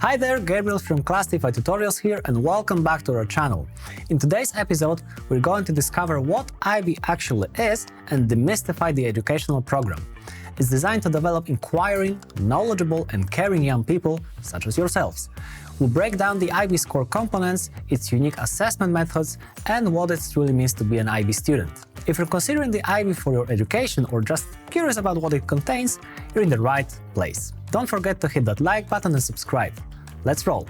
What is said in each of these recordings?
Hi there, Gabriel from Clastify Tutorials here, and welcome back to our channel. In today's episode, we're going to discover what IB actually is and demystify the educational program. It's designed to develop inquiring, knowledgeable, and caring young people, such as yourselves. We'll break down the IB's core components, its unique assessment methods, and what it truly means to be an IB student. If you're considering the IB for your education or just curious about what it contains, you're in the right place. Don't forget to hit that like button and subscribe. Let's roll!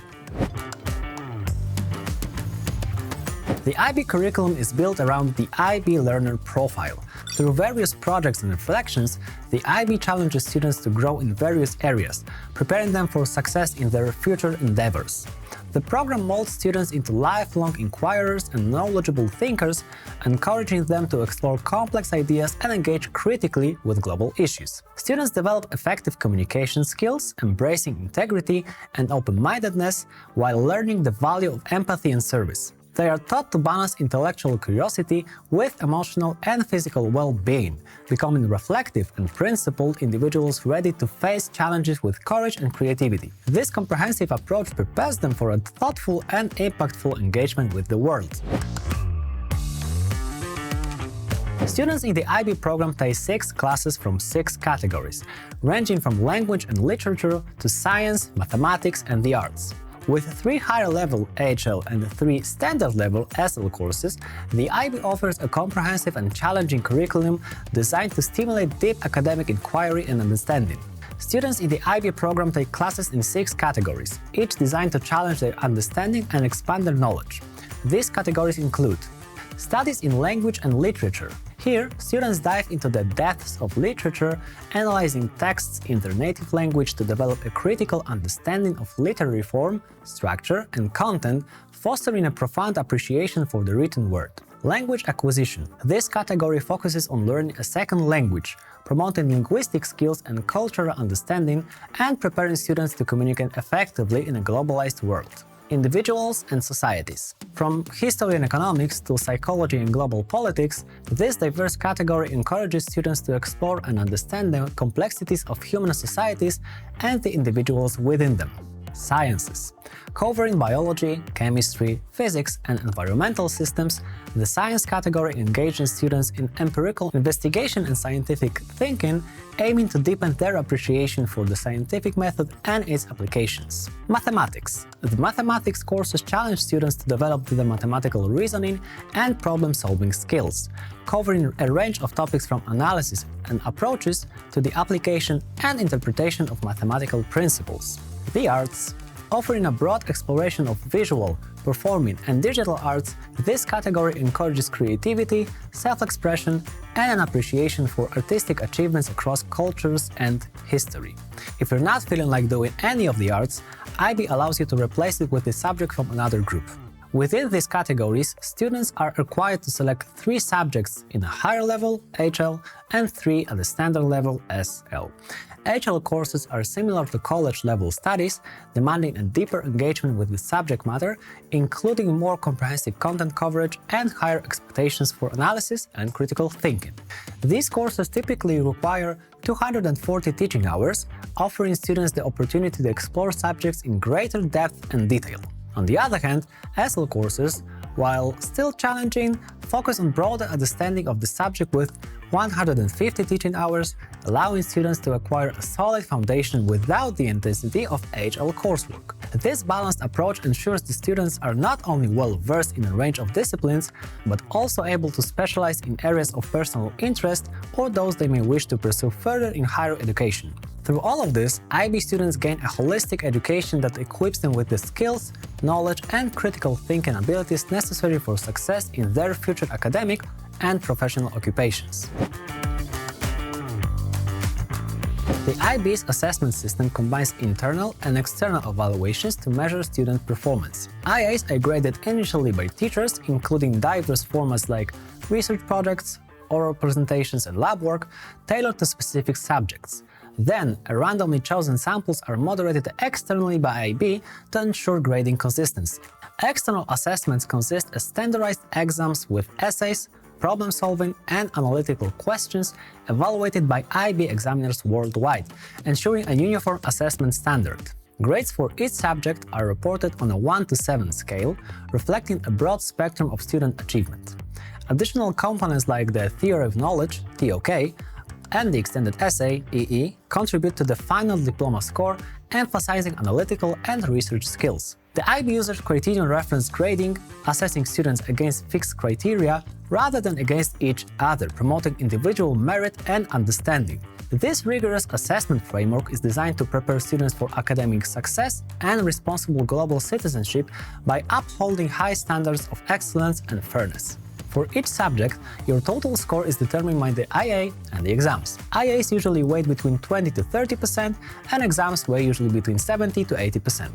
The IB curriculum is built around the IB learner profile. Through various projects and reflections, the IB challenges students to grow in various areas, preparing them for success in their future endeavors. The program molds students into lifelong inquirers and knowledgeable thinkers, encouraging them to explore complex ideas and engage critically with global issues. Students develop effective communication skills, embracing integrity and open-mindedness while learning the value of empathy and service. They are taught to balance intellectual curiosity with emotional and physical well-being, becoming reflective and principled individuals ready to face challenges with courage and creativity. This comprehensive approach prepares them for a thoughtful and impactful engagement with the world. Students in the IB program take 6 classes from 6 categories, ranging from language and literature to science, mathematics, and the arts. With 3 higher-level HL and 3 standard-level SL courses, the IB offers a comprehensive and challenging curriculum designed to stimulate deep academic inquiry and understanding. Students in the IB program take classes in 6 categories, each designed to challenge their understanding and expand their knowledge. These categories include studies in language and literature. Here, students dive into the depths of literature, analyzing texts in their native language to develop a critical understanding of literary form, structure, and content, fostering a profound appreciation for the written word. Language acquisition. This category focuses on learning a second language, promoting linguistic skills and cultural understanding, and preparing students to communicate effectively in a globalized world. Individuals and societies. From history and economics to psychology and global politics, this diverse category encourages students to explore and understand the complexities of human societies and the individuals within them. Sciences. Covering biology, chemistry, physics, and environmental systems, the science category engages students in empirical investigation and scientific thinking, aiming to deepen their appreciation for the scientific method and its applications. Mathematics. The mathematics courses challenge students to develop their mathematical reasoning and problem-solving skills, covering a range of topics from analysis and approaches to the application and interpretation of mathematical principles. The arts. Offering a broad exploration of visual, performing, and digital arts, this category encourages creativity, self-expression, and an appreciation for artistic achievements across cultures and history. If you're not feeling like doing any of the arts, IB allows you to replace it with a subject from another group. Within these categories, students are required to select 3 subjects in a higher level, HL, and 3 at the standard level, SL. HL courses are similar to college-level studies, demanding a deeper engagement with the subject matter, including more comprehensive content coverage and higher expectations for analysis and critical thinking. These courses typically require 240 teaching hours, offering students the opportunity to explore subjects in greater depth and detail. On the other hand, SL courses, while still challenging, focus on broader understanding of the subject with 150 teaching hours, allowing students to acquire a solid foundation without the intensity of HL coursework. This balanced approach ensures the students are not only well-versed in a range of disciplines, but also able to specialize in areas of personal interest or those they may wish to pursue further in higher education. Through all of this, IB students gain a holistic education that equips them with the skills, knowledge, and critical thinking abilities necessary for success in their future academic and professional occupations. The IB's assessment system combines internal and external evaluations to measure student performance. IAs are graded initially by teachers, including diverse formats like research projects, oral presentations, and lab work tailored to specific subjects. Then, randomly chosen samples are moderated externally by IB to ensure grading consistency. External assessments consist of standardized exams with essays, problem-solving, and analytical questions evaluated by IB examiners worldwide, ensuring a uniform assessment standard. Grades for each subject are reported on a 1 to 7 scale, reflecting a broad spectrum of student achievement. Additional components like the Theory of Knowledge (TOK) and the Extended Essay EE contribute to the final diploma score, emphasizing analytical and research skills. The IB uses criterion reference grading, assessing students against fixed criteria rather than against each other, promoting individual merit and understanding. This rigorous assessment framework is designed to prepare students for academic success and responsible global citizenship by upholding high standards of excellence and fairness. For each subject, your total score is determined by the IA and the exams. IAs usually weigh between 20 to 30%, and exams weigh usually between 70 to 80%.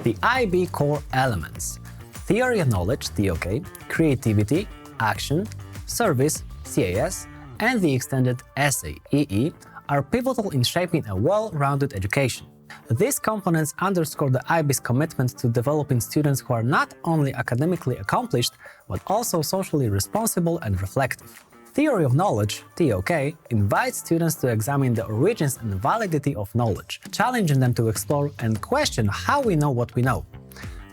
The IB core elements: Theory of Knowledge (TOK), Creativity, Action, Service (CAS), and the Extended Essay EE are pivotal in shaping a well-rounded education. These components underscore the IB's commitment to developing students who are not only academically accomplished, but also socially responsible and reflective. Theory of Knowledge (TOK) invites students to examine the origins and validity of knowledge, challenging them to explore and question how we know what we know.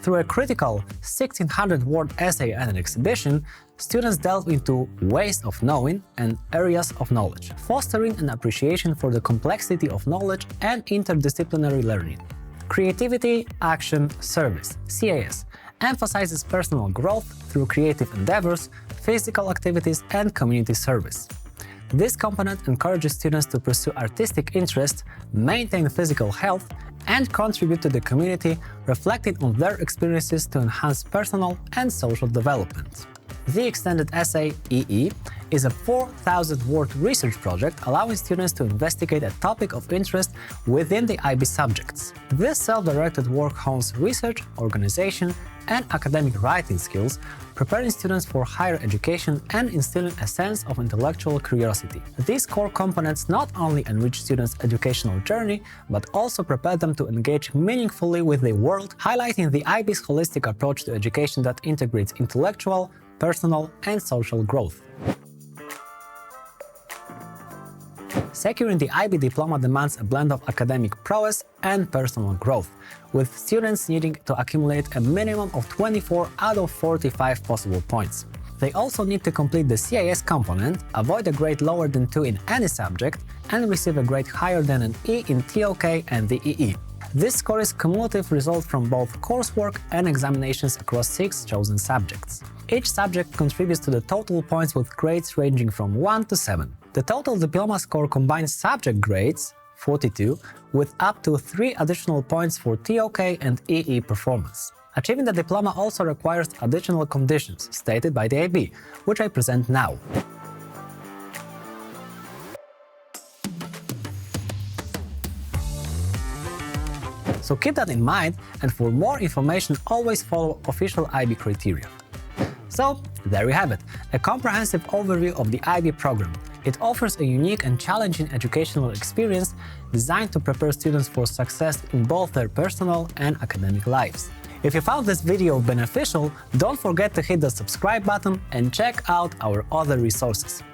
Through a critical 1,600-word essay and an exhibition, students delve into ways of knowing and areas of knowledge, fostering an appreciation for the complexity of knowledge and interdisciplinary learning. Creativity, Action, Service (CAS) emphasizes personal growth through creative endeavors, physical activities, and community service. This component encourages students to pursue artistic interests, maintain physical health, and contribute to the community, reflecting on their experiences to enhance personal and social development. The Extended Essay EE is a 4,000-word research project allowing students to investigate a topic of interest within the IB subjects. This self-directed work hones research, organization, and academic writing skills, preparing students for higher education and instilling a sense of intellectual curiosity. These core components not only enrich students' educational journey, but also prepare them to engage meaningfully with the world, highlighting the IB's holistic approach to education that integrates intellectual, personal, and social growth. Securing the IB diploma demands a blend of academic prowess and personal growth, with students needing to accumulate a minimum of 24 out of 45 possible points. They also need to complete the CIS component, avoid a grade lower than 2 in any subject, and receive a grade higher than an E in TOK and the EE. This score is cumulative result from both coursework and examinations across 6 chosen subjects. Each subject contributes to the total points with grades ranging from 1 to 7. The total diploma score combines subject grades, 42, with up to 3 additional points for TOK and EE performance. Achieving the diploma also requires additional conditions stated by the IB, which I present now. So keep that in mind, and for more information always follow official IB criteria. So there you have it, a comprehensive overview of the IB program. It offers a unique and challenging educational experience designed to prepare students for success in both their personal and academic lives. If you found this video beneficial, don't forget to hit the subscribe button and check out our other resources.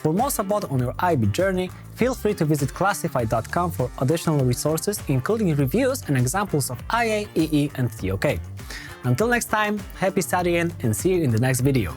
For more support on your IB journey, feel free to visit Clastify.com for additional resources, including reviews and examples of IA, EE, and TOK. Until next time, happy studying and see you in the next video.